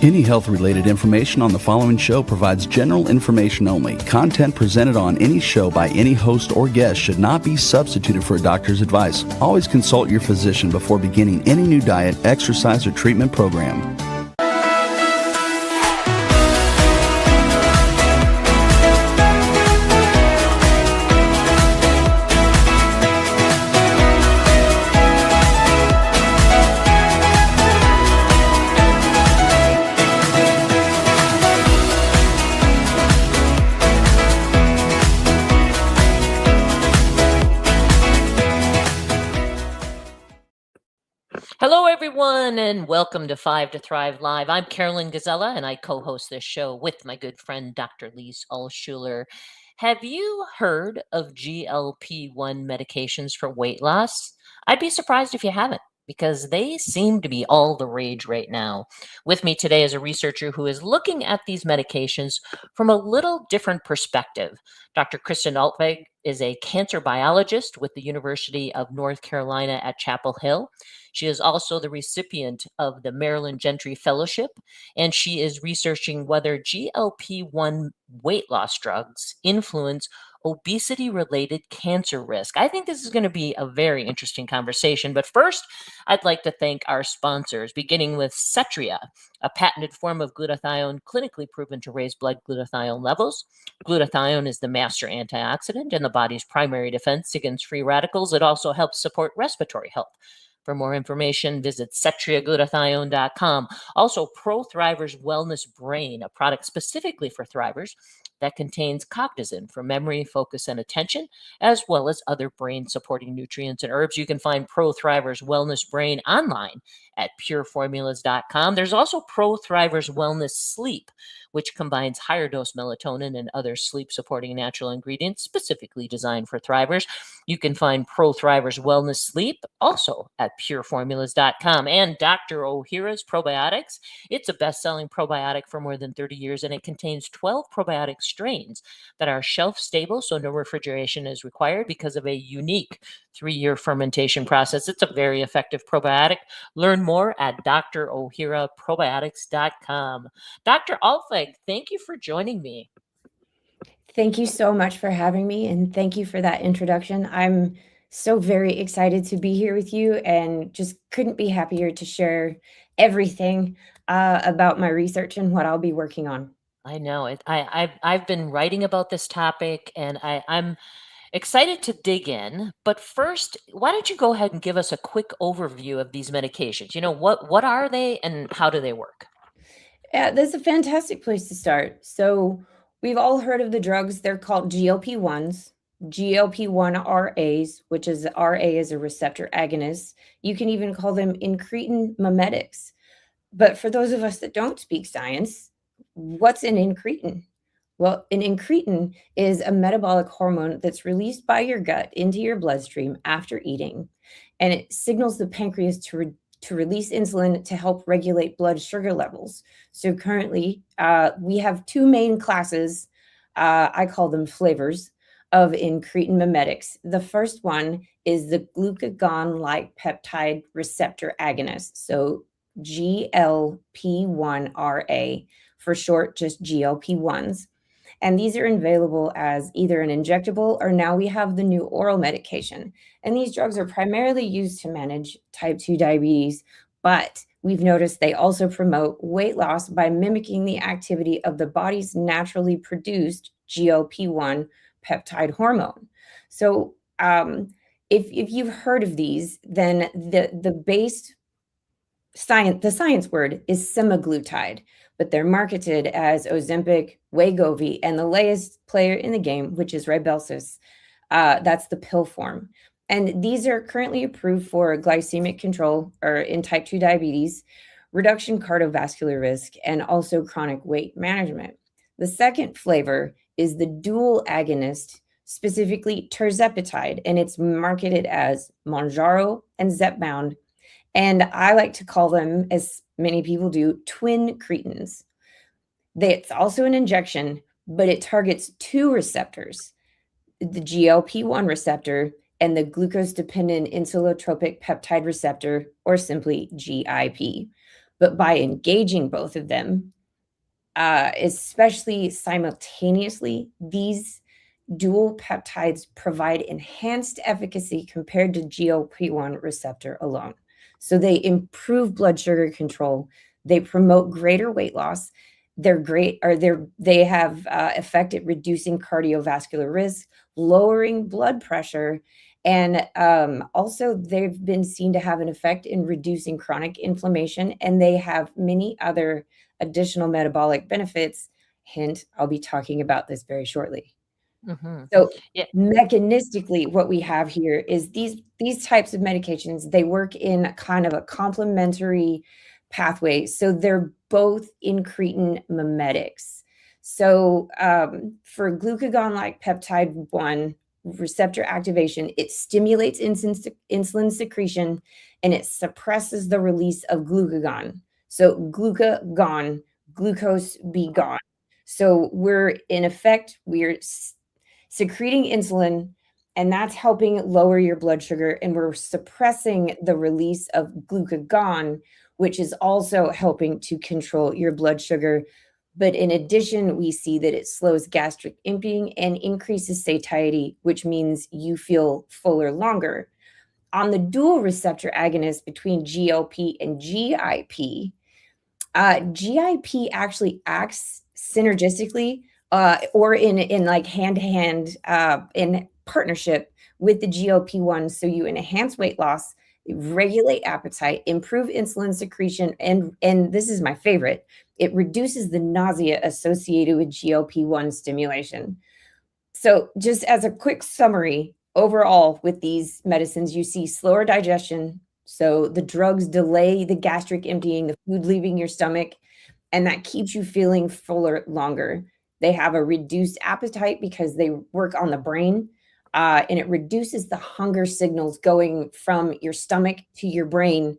Any health-related information on the following show provides general information only. Content presented on any show by any host or guest should not be substituted for a doctor's advice. Always consult your physician before beginning any new diet, exercise, or treatment program. Hello, everyone, and welcome to 5 to Thrive Live. I'm Karolyn Gazella, and I co-host this show with my good friend, Dr. Lise Alschuler. Have you heard of GLP-1 medications for weight loss? I'd be surprised if you haven't, because they seem to be all the rage right now. With me today is a researcher who is looking at these medications from a little different perspective. Dr. Kristin Altwegg is a cancer biologist with the University of North Carolina at Chapel Hill. She is also the recipient of the Marilyn Gentry Fellowship, and she is researching whether GLP-1 weight loss drugs influence obesity-related cancer risk. I think this is going to be a very interesting conversation, but first, I'd like to thank our sponsors, beginning with Cetria, a patented form of glutathione clinically proven to raise blood glutathione levels. Glutathione is the master antioxidant and the body's primary defense against free radicals. It also helps support respiratory health. For more information, visit cetriaglutathione.com. Also, Pro Thrivers Wellness Brain, a product specifically for thrivers that contains cognizin for memory, focus, and attention, as well as other brain-supporting nutrients and herbs. You can find Pro Thrivers Wellness Brain online at pureformulas.com. There's also Pro Thrivers Wellness Sleep, which combines higher dose melatonin and other sleep-supporting natural ingredients specifically designed for thrivers. You can find Pro Thrivers Wellness Sleep also at pureformulas.com. And Dr. Ohhira's Probiotics. It's a best-selling probiotic for more than 30 years, and it contains 12 probiotic strains that are shelf-stable, so no refrigeration is required because of a unique 3-year fermentation process. It's a very effective probiotic. Learn more at drohhiraprobiotics.com. Dr. Altwegg, thank you for joining me. Thank you so much for having me, and thank you for that introduction. I'm so very excited to be here with you and just couldn't be happier to share everything about my research and what I'll be working on. I know it. I've been writing about this topic, and I'm excited to dig in. But first, why don't you go ahead and give us a quick overview of these medications? You know, what are they and how do they work? Yeah, that's a fantastic place to start. So we've all heard of the drugs. They're called GLP-1s, GLP-1 RAs, which is RA is a receptor agonist. You can even call them incretin mimetics. But for those of us that don't speak science, what's an incretin? Well, an incretin is a metabolic hormone that's released by your gut into your bloodstream after eating, and it signals the pancreas to release insulin to help regulate blood sugar levels. So currently, we have two main classes, I call them flavors, of incretin mimetics. The first one is the glucagon-like peptide receptor agonist, so GLP-1RA, for short, just GLP-1s. And these are available as either an injectable or now we have the new oral medication. And these drugs are primarily used to manage type 2 diabetes, but we've noticed they also promote weight loss by mimicking the activity of the body's naturally produced GLP-1 peptide hormone. So if you've heard of these, then the base science, the science word is semaglutide, but they're marketed as Ozempic, Wegovy, and the latest player in the game, which is Rybelsus. That's the pill form. And these are currently approved for glycemic control or in type 2 diabetes, reduction cardiovascular risk, and also chronic weight management. The second flavor is the dual agonist, specifically tirzepatide, and it's marketed as Mounjaro and Zepbound. And I like to call them, as many people do, twin cretins. It's also an injection, but it targets two receptors, the GLP-1 receptor and the glucose-dependent insulotropic peptide receptor, or simply GIP. But by engaging both of them, especially simultaneously, these dual peptides provide enhanced efficacy compared to GLP-1 receptor alone. So they improve blood sugar control, they promote greater weight loss, they have effect at reducing cardiovascular risk, lowering blood pressure, and also they've been seen to have an effect in reducing chronic inflammation, and they have many other additional metabolic benefits. Hint, I'll be talking about this very shortly. Mhm. So Yeah. mechanistically, what we have here is these types of medications, they work in kind of a complementary pathway. So they're both incretin mimetics. So for glucagon-like peptide 1 receptor activation, it stimulates insulin secretion and it suppresses the release of glucagon. So glucagon, glucose be gone. So we're in effect, we're secreting insulin, and that's helping lower your blood sugar. And we're suppressing the release of glucagon, which is also helping to control your blood sugar. But in addition, we see that it slows gastric emptying and increases satiety, which means you feel fuller longer. On the dual receptor agonist between GLP and GIP, GIP actually acts synergistically or in like hand-to-hand in partnership with the GLP-1. So you enhance weight loss, regulate appetite, improve insulin secretion, and this is my favorite, it reduces the nausea associated with GLP-1 stimulation. So just as a quick summary, overall with these medicines, you see slower digestion. So the drugs delay the gastric emptying, the food leaving your stomach, and that keeps you feeling fuller longer. They have a reduced appetite because they work on the brain, and it reduces the hunger signals going from your stomach to your brain,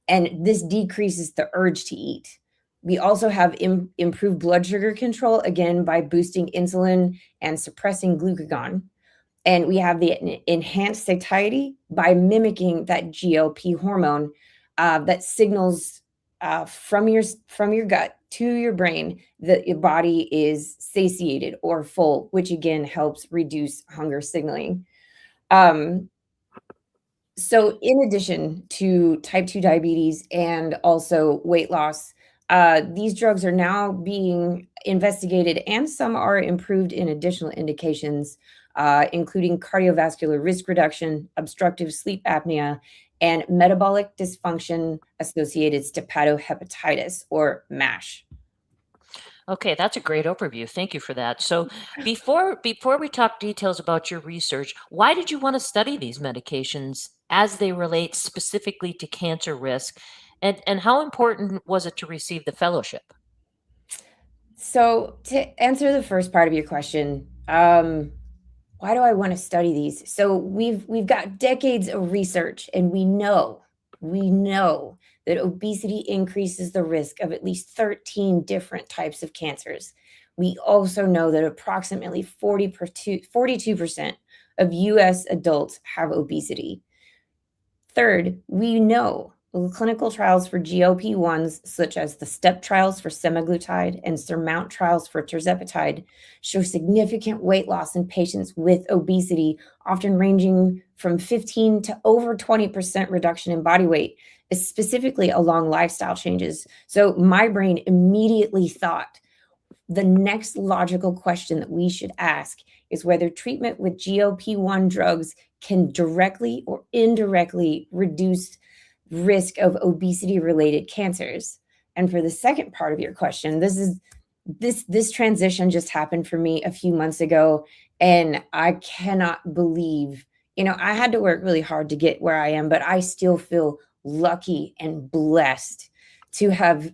and this decreases the urge to eat. We also have improved blood sugar control, again, by boosting insulin and suppressing glucagon. And we have the enhanced satiety by mimicking that GLP hormone that signals from your gut to your brain that your body is satiated or full, which again helps reduce hunger signaling. So in addition to type 2 diabetes and also weight loss, these drugs are now being investigated and some are improved in additional indications, including cardiovascular risk reduction, obstructive sleep apnea, and metabolic dysfunction associated steatohepatitis or MASH. Okay, that's a great overview. Thank you for that. So before we talk details about your research, why did you want to study these medications as they relate specifically to cancer risk? And how important was it to receive the fellowship? So to answer the first part of your question, why do I want to study these? So we've got decades of research, and we know that obesity increases the risk of at least 13 different types of cancers. We also know that approximately 42% of US adults have obesity. Third, we know clinical trials for GLP-1s, such as the STEP trials for semaglutide and SURMOUNT trials for tirzepatide, show significant weight loss in patients with obesity, often ranging from 15 to over 20% reduction in body weight, specifically along lifestyle changes. So my brain immediately thought the next logical question that we should ask is whether treatment with GLP-1 drugs can directly or indirectly reduce risk of obesity-related cancers. And for the second part of your question, this transition just happened for me a few months ago, and I cannot believe, I had to work really hard to get where I am, but I still feel lucky and blessed to have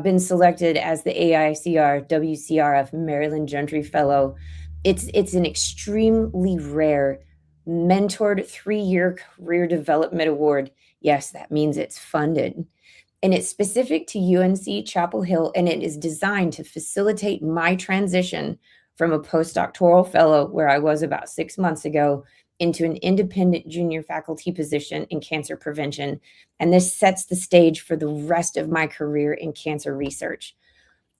been selected as the AICR WCRF Marilyn Gentry Fellow. It's an extremely rare mentored 3-year career development award. Yes, that means it's funded. And it's specific to UNC Chapel Hill, and it is designed to facilitate my transition from a postdoctoral fellow, where I was about 6 months ago, into an independent junior faculty position in cancer prevention. And this sets the stage for the rest of my career in cancer research.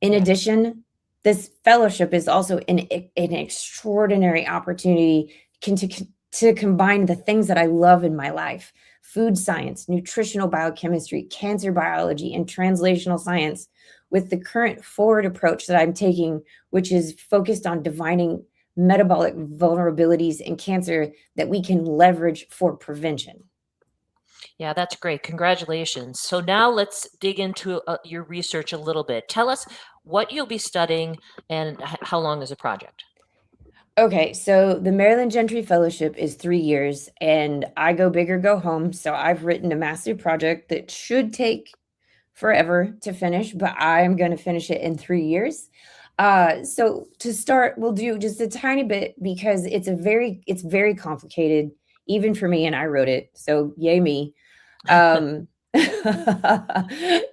In addition, this fellowship is also an extraordinary opportunity to combine the things that I love in my life: food science, nutritional biochemistry, cancer biology, and translational science, with the current forward approach that I'm taking, which is focused on divining metabolic vulnerabilities in cancer that we can leverage for prevention. Yeah, that's great. Congratulations. So now let's dig into your research a little bit. Tell us what you'll be studying and how long is the project? Okay, so the Marilyn Gentry Fellowship is 3 years, and I go big or go home. So I've written a massive project that should take forever to finish, but I'm going to finish it in 3 years. So to start, we'll do just a tiny bit because it's very complicated, even for me, and I wrote it. So yay me.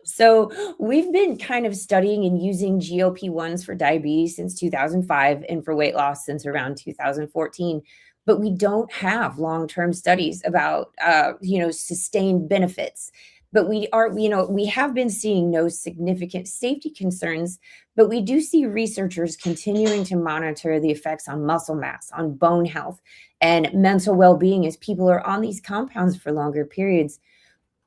So we've been kind of studying and using GLP-1s for diabetes since 2005 and for weight loss since around 2014. But we don't have long-term studies about, sustained benefits. But we have been seeing no significant safety concerns, but we do see researchers continuing to monitor the effects on muscle mass, on bone health, and mental well-being as people are on these compounds for longer periods.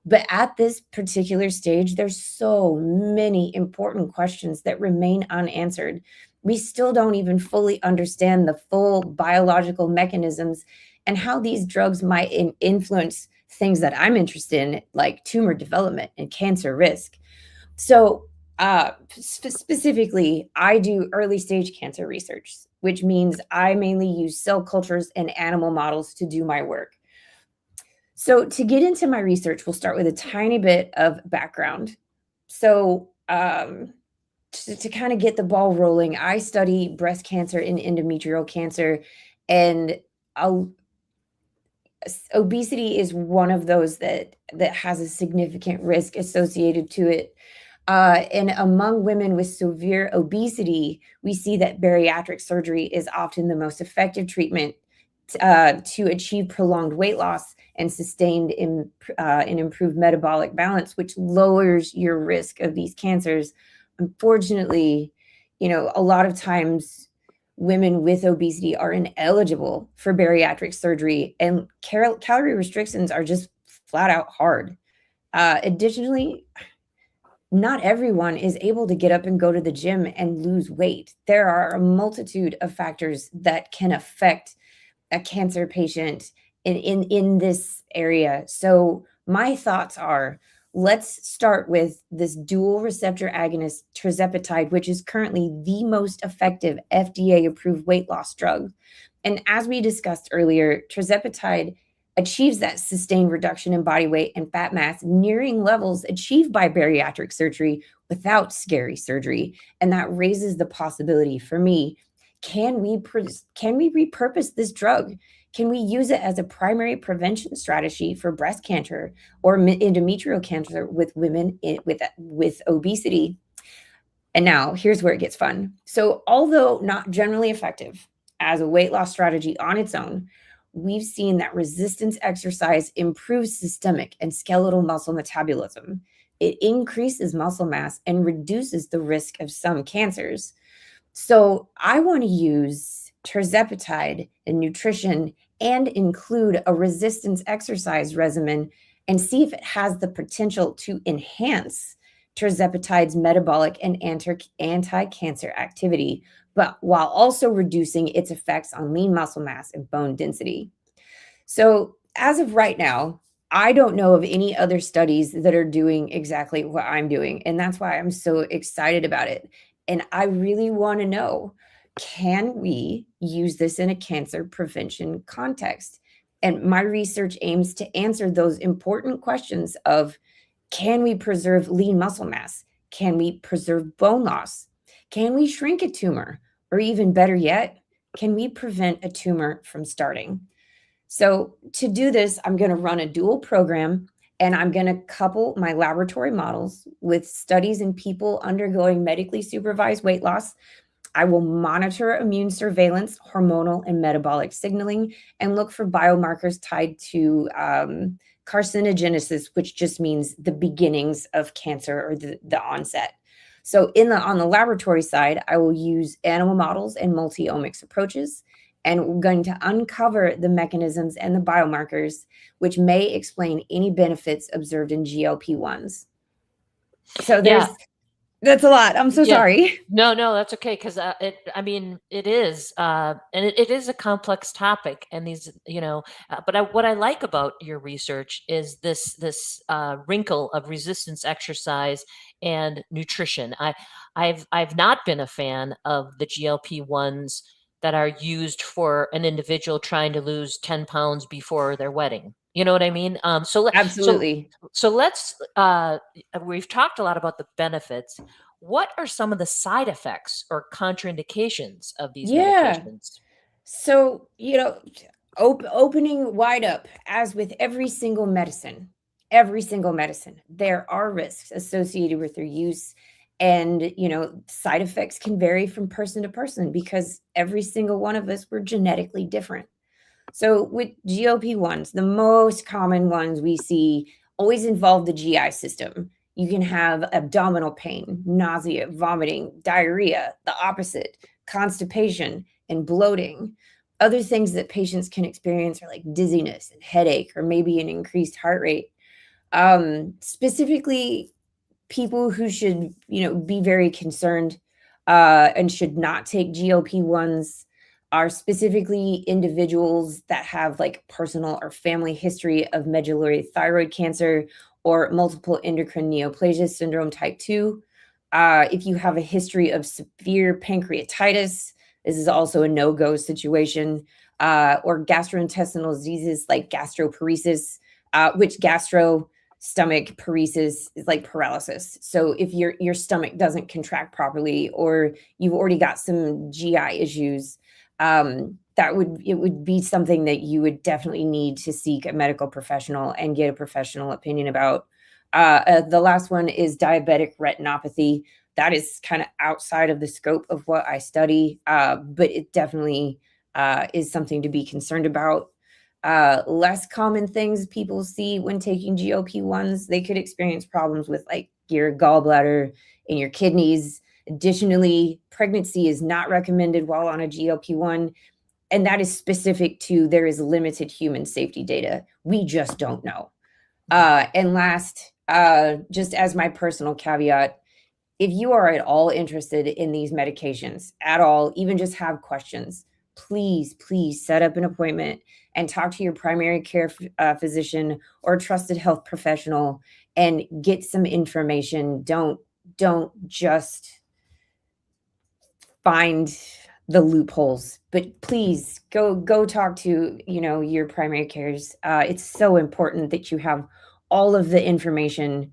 But at this particular stage, there's so many important questions that remain unanswered. We still don't even fully understand the full biological mechanisms and how these drugs might influence things that I'm interested in, like tumor development and cancer risk. So specifically, I do early stage cancer research, which means I mainly use cell cultures and animal models to do my work. So to get into my research, we'll start with a tiny bit of background. So to kind of get the ball rolling, I study breast cancer and endometrial cancer, and obesity is one of those that has a significant risk associated to it. And among women with severe obesity, we see that bariatric surgery is often the most effective treatment to achieve prolonged weight loss and sustained and improved metabolic balance, which lowers your risk of these cancers. Unfortunately, a lot of times women with obesity are ineligible for bariatric surgery, and calorie restrictions are just flat out hard. Additionally, not everyone is able to get up and go to the gym and lose weight. There are a multitude of factors that can affect a cancer patient in this area. So my thoughts are, let's start with this dual receptor agonist tirzepatide, which is currently the most effective FDA-approved weight loss drug. And as we discussed earlier, tirzepatide achieves that sustained reduction in body weight and fat mass, nearing levels achieved by bariatric surgery without scary surgery. And that raises the possibility for me, can we repurpose this drug? Can we use it as a primary prevention strategy for breast cancer or endometrial cancer with women with obesity? And now here's where it gets fun. So although not generally effective as a weight loss strategy on its own, we've seen that resistance exercise improves systemic and skeletal muscle metabolism. It increases muscle mass and reduces the risk of some cancers. So I want to use tirzepatide in nutrition and include a resistance exercise regimen and see if it has the potential to enhance tirzepatide's metabolic and anti-cancer activity, but while also reducing its effects on lean muscle mass and bone density. So as of right now, I don't know of any other studies that are doing exactly what I'm doing, and that's why I'm so excited about it. And I really want to know, can we use this in a cancer prevention context? And my research aims to answer those important questions of, can we preserve lean muscle mass? Can we preserve bone loss? Can we shrink a tumor? Or even better yet, can we prevent a tumor from starting? So to do this, I'm going to run a dual program, and I'm going to couple my laboratory models with studies in people undergoing medically supervised weight loss. I will monitor immune surveillance, hormonal and metabolic signaling, and look for biomarkers tied to carcinogenesis, which just means the beginnings of cancer or the onset. So on the laboratory side, I will use animal models and multi-omics approaches, and we're going to uncover the mechanisms and the biomarkers which may explain any benefits observed in GLP-1s. So that's a lot. I'm so sorry. No, that's okay. Cause it is, and it is a complex topic, and these, but what I like about your research is this wrinkle of resistance exercise and nutrition. I've not been a fan of the GLP-1s that are used for an individual trying to lose 10 pounds before their wedding. You know what I mean? Absolutely. So let's, we've talked a lot about the benefits. What are some of the side effects or contraindications of these medications? So, opening wide up, as with every single medicine, there are risks associated with their use. And, side effects can vary from person to person because every single one of us, we're genetically different. So with GLP-1s, the most common ones we see always involve the GI system. You can have abdominal pain, nausea, vomiting, diarrhea, the opposite, constipation, and bloating. Other things that patients can experience are like dizziness and headache, or maybe an increased heart rate. Specifically, people who should, be very concerned and should not take GLP-1s are specifically individuals that have like personal or family history of medullary thyroid cancer or multiple endocrine neoplasia syndrome type 2. If you have a history of severe pancreatitis, this is also a no-go situation, or gastrointestinal diseases like gastroparesis, which stomach paresis is like paralysis. So if your stomach doesn't contract properly, or you've already got some GI issues, it would be something that you would definitely need to seek a medical professional and get a professional opinion about. The last one is diabetic retinopathy. That is kind of outside of the scope of what I study, but it definitely is something to be concerned about. Less common things people see when taking GLP-1s, they could experience problems with like your gallbladder and your kidneys. Additionally, pregnancy is not recommended while on a GLP-1, and that is specific to there is limited human safety data. We just don't know. And last, just as my personal caveat, if you are at all interested in these medications at all, even just have questions, please set up an appointment and talk to your primary care physician or trusted health professional and get some information. Don't just find the loopholes, but please go talk to, your primary cares. It's so important that you have all of the information,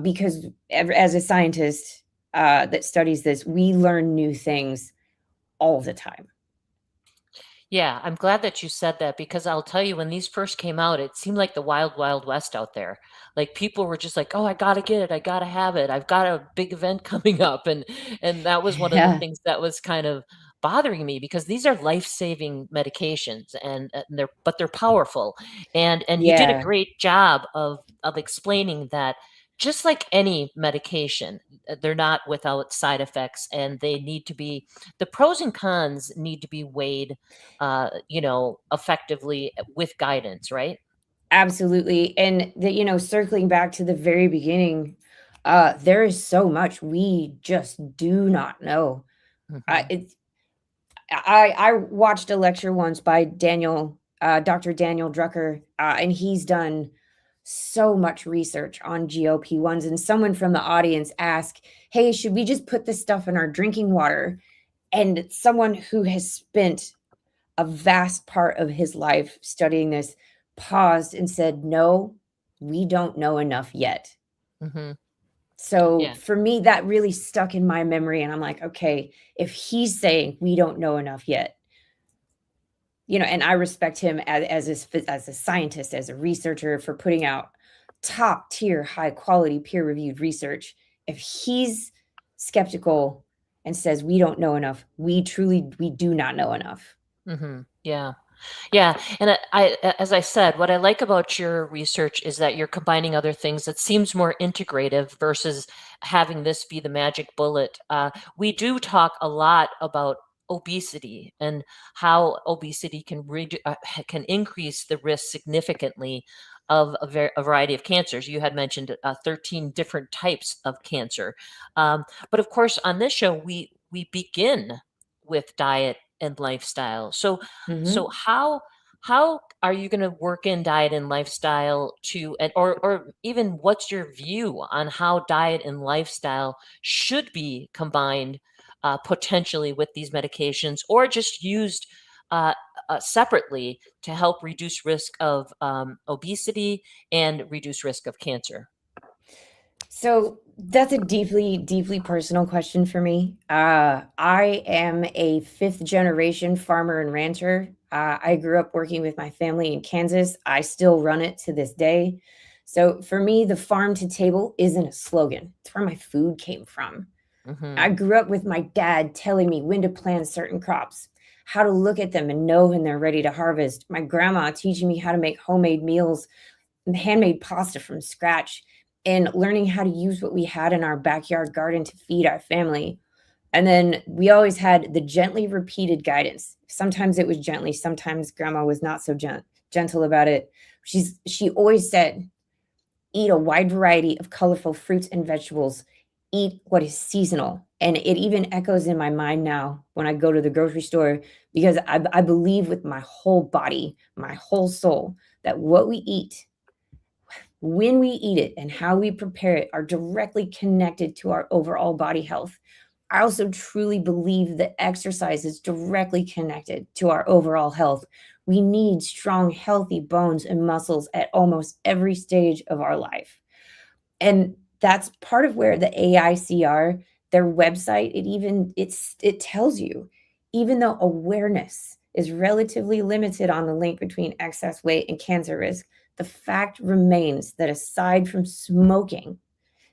because as a scientist that studies this, we learn new things all the time. Yeah, I'm glad that you said that, because I'll tell you, when these first came out, it seemed like the wild, wild west out there. Like people were just like, "Oh, I gotta get it. I gotta have it. I've got a big event coming up." And that was one of the Yeah, things that was kind of bothering me, because these are life-saving medications, and they're powerful. And you did a yeah, great job of explaining that, just like any medication, they're not without side effects, and the pros and cons need to be weighed effectively with guidance, right? absolutely. And circling back to the very beginning, there is so much we just do not know. Hmm. It's I watched a lecture once by Dr. Daniel Drucker, and he's done so much research on GLP-1s. And someone from the audience asked, "Hey, should we just put this stuff in our drinking water?" And someone who has spent a vast part of his life studying this paused and said, "No, we don't know enough yet." Hmm. So Yeah. for me, that really stuck in my memory. And I'm like, okay, if he's saying we don't know enough yet, and I respect him as a scientist, as a researcher, for putting out top tier, high quality, peer reviewed research. If he's skeptical and says we don't know enough. We do not know enough. Yeah. Yeah. And as I said, what I like about your research is that you're combining other things that seems more integrative versus having this be the magic bullet. We do talk a lot about obesity and how obesity can increase the risk significantly of a variety of cancers. You had mentioned 13 different types of cancer. But of course, on this show, we begin with diet and lifestyle. So how are you going to work in diet and lifestyle or even what's your view on how diet and lifestyle should be combined potentially with these medications or just used separately to help reduce risk of obesity and reduce risk of cancer? So that's a deeply, deeply personal question for me. I am a fifth generation farmer and rancher. I grew up working with my family in Kansas. I still run it to this day. So for me, the farm to table isn't a slogan. It's where my food came from. I grew up with my dad telling me when to plant certain crops, how to look at them and know when they're ready to harvest. My grandma teaching me how to make homemade meals, handmade pasta from scratch, and learning how to use what we had in our backyard garden to feed our family. And then we always had the gently repeated guidance. Sometimes it was gently, sometimes grandma was not so gentle about it. She always said, eat a wide variety of colorful fruits and vegetables, eat what is seasonal. And it even echoes in my mind now when I go to the grocery store, because I believe with my whole body, my whole soul, that what we eat, when we eat it and how we prepare it are directly connected to our overall body health. I also truly believe that exercise is directly connected to our overall health. We need strong, healthy bones and muscles at almost every stage of our life. And that's part of where the AICR, their website, it tells you, even though awareness is relatively limited on the link between excess weight and cancer risk, the fact remains that aside from smoking,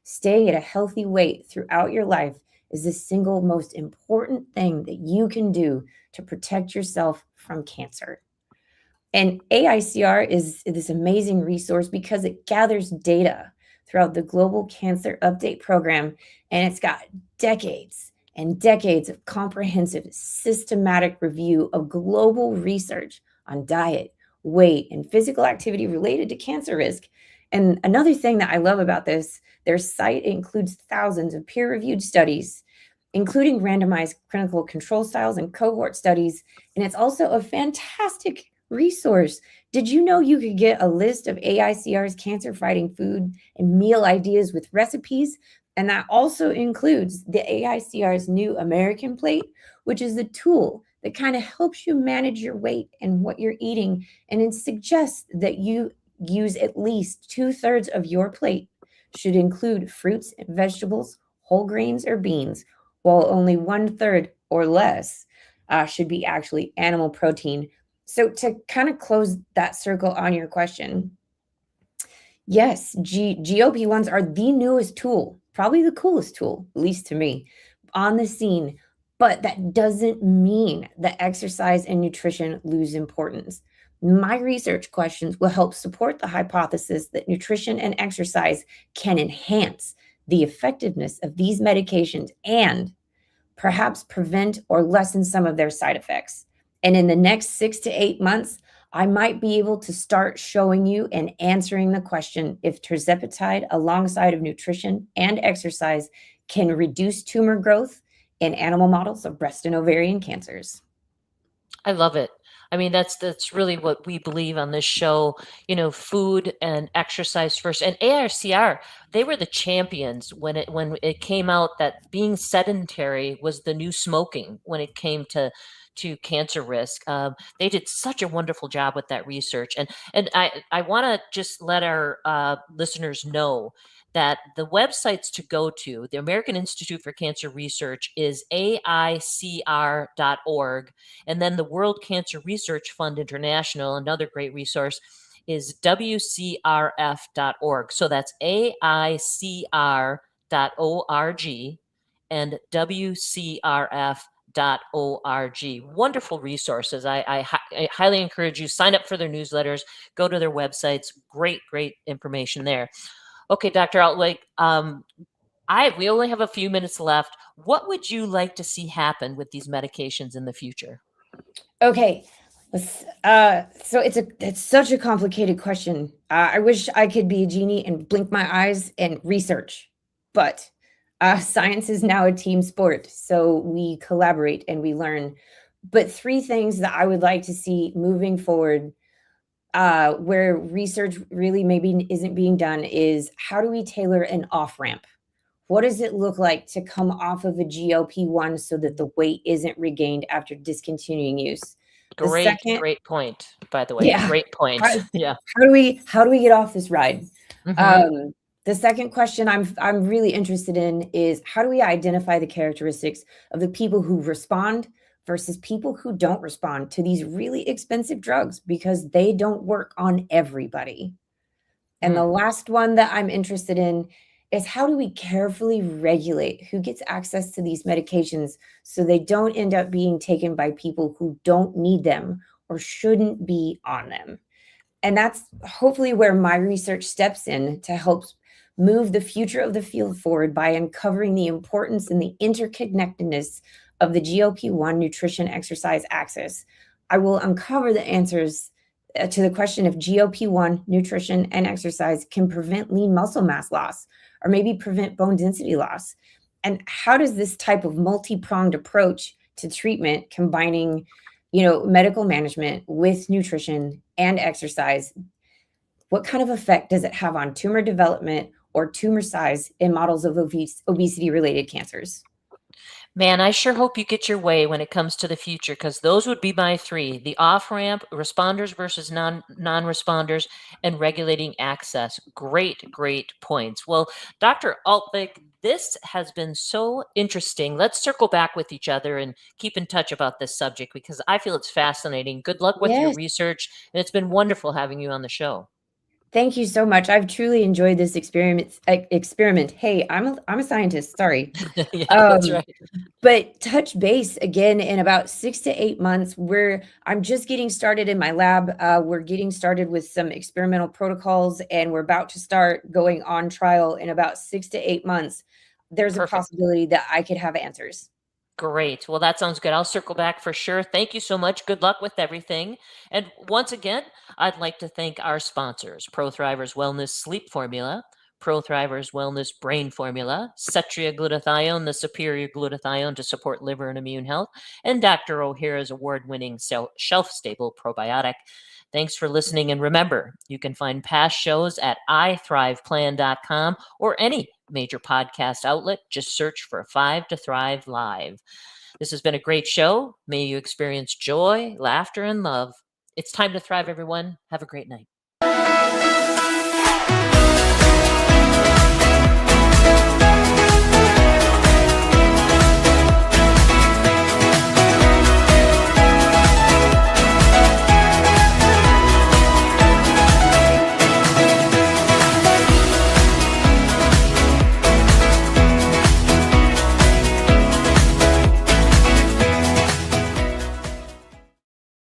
staying at a healthy weight throughout your life is the single most important thing that you can do to protect yourself from cancer. And AICR is this amazing resource because it gathers data throughout the Global Cancer Update Program, and it's got decades and decades of comprehensive, systematic review of global research on diet, weight, and physical activity related to cancer risk. And another thing that I love about this, their site includes thousands of peer-reviewed studies, including randomized clinical control styles and cohort studies. And it's also a fantastic resource. Did you know you could get a list of AICR's cancer-fighting food and meal ideas with recipes? And that also includes the AICR's new American Plate, which is the tool that kind of helps you manage your weight and what you're eating. And it suggests that you use at least 2/3 of your plate should include fruits and vegetables, whole grains or beans, while only 1/3 or less should be actually animal protein. So to kind of close that circle on your question, yes, GLP-1s are the newest tool, probably the coolest tool, at least to me, on the scene. But that doesn't mean that exercise and nutrition lose importance. My research questions will help support the hypothesis that nutrition and exercise can enhance the effectiveness of these medications and perhaps prevent or lessen some of their side effects. And in the next 6 to 8 months, I might be able to start showing you and answering the question if tirzepatide alongside of nutrition and exercise can reduce tumor growth in animal models of breast and ovarian cancers. I love it. I mean, that's really what we believe on this show, food and exercise first. And AICR, they were the champions when it came out that being sedentary was the new smoking when it came to cancer risk. They did such a wonderful job with that research. And I want to just let our listeners know that the websites to go to, the American Institute for Cancer Research is AICR.org. And then the World Cancer Research Fund International, another great resource, is WCRF.org. So that's AICR.org. and WCRF.org. Wonderful resources. I highly encourage you, sign up for their newsletters, go to their websites. Great information there. Okay, Dr. Altwegg, we only have a few minutes left. What would you like to see happen with these medications in the future? Okay. So it's such a complicated question. I wish I could be a genie and blink my eyes and research, but science is now a team sport. So we collaborate and we learn. But three things that I would like to see moving forward, where research really maybe isn't being done, is how do we tailor an off-ramp? What does it look like to come off of a GLP-1 so that the weight isn't regained after discontinuing use? Great point, by the way. Yeah. Great point. Yeah. How do we get off this ride? Mm-hmm. The second question I'm really interested in is how do we identify the characteristics of the people who respond versus people who don't respond to these really expensive drugs, because they don't work on everybody. And the last one that I'm interested in is how do we carefully regulate who gets access to these medications so they don't end up being taken by people who don't need them or shouldn't be on them. And that's hopefully where my research steps in to help move the future of the field forward by uncovering the importance and the interconnectedness of the GLP-1 nutrition exercise axis. I will uncover the answers to the question if GLP-1 nutrition and exercise can prevent lean muscle mass loss or maybe prevent bone density loss. And how does this type of multi-pronged approach to treatment, combining, medical management with nutrition and exercise, what kind of effect does it have on tumor development or tumor size in models of obesity-related cancers? Man, I sure hope you get your way when it comes to the future, because those would be my three: the off-ramp, responders versus non-responders, and regulating access. Great points. Well, Dr. Altwegg, this has been so interesting. Let's circle back with each other and keep in touch about this subject, because I feel it's fascinating. Good luck with your research, and it's been wonderful having you on the show. Thank you so much. I've truly enjoyed this experiment. Hey, I'm a scientist. Sorry. Yeah, that's right. But touch base again in about 6 to 8 months, where I'm just getting started in my lab. We're getting started with some experimental protocols, and we're about to start going on trial in about 6 to 8 months. There's a possibility that I could have answers. Great. Well, that sounds good. I'll circle back for sure. Thank you so much. Good luck with everything. And once again, I'd like to thank our sponsors: ProThrivers Wellness Sleep Formula, ProThrivers Wellness Brain Formula, Cetria Glutathione, the superior glutathione to support liver and immune health, and Dr. O'Hara's award-winning shelf-stable probiotic. Thanks for listening. And remember, you can find past shows at ithriveplan.com or any major podcast outlet. Just search for 5 to Thrive Live. This has been a great show. May you experience joy, laughter, and love. It's time to thrive, everyone. Have a great night.